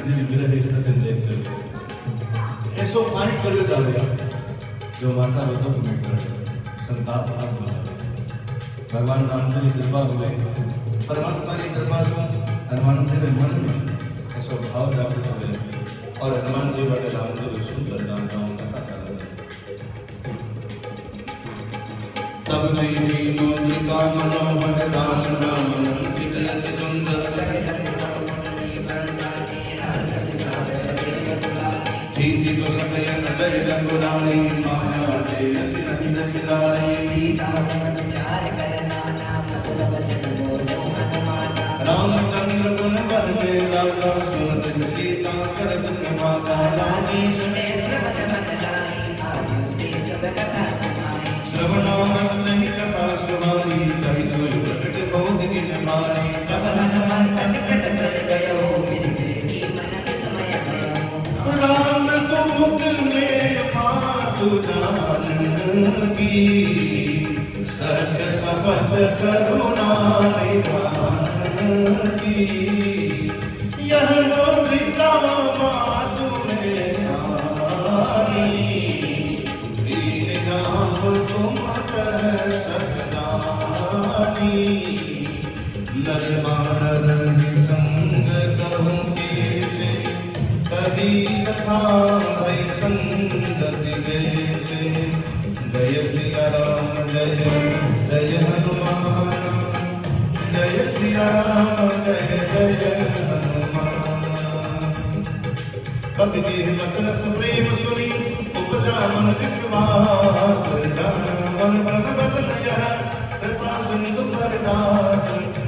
जी विरह स्थिति देखते ऐसो फाइट કર્યો જાવે जो माता रो तब में कर संताप आप भगवान राम जी की कृपा हुए परमात्मा की कृपा से हनुमान जी के मन में ऐसा भाव जागृत हुए और हनुमान जी बड़े राम जी को सुंदर गाना कथा चल रही तब नहीं मोदी का मनोहर दान राम कितने सुंदर जीती तो समय नजर रंगुराई माया दे नहीं नचराई सीता मन विचार करना नाम मतलब वचन बोलो हनुमाना रामचंद्र गुण बरते लागा सुनत सीता करत कृपा लागी सुने श्रवण मन लाई आयुते सब कथा सुनाई श्रवणागत जहि कथा सुनाई कहि सोई प्रकट बहुत दिन मारी तब हनुमान निकट चल गयो फिर की मन समय भयो राम को दिल में पातु जान की सत्य शपथ करुणा निधान की यह लोभिता मातु में आनी दीन नाम तुम कर सकदानी नर मानर संग कहूँ कैसे कभी कथा है संगति जैसे जय सिया राम जय जय हनुमान जय सिया राम जय जय हनुमान कवि के वचन सुप्रेम सुनी उपजा मन विश्वास जान मन बन वचन यह कृपा सिंधु भरदास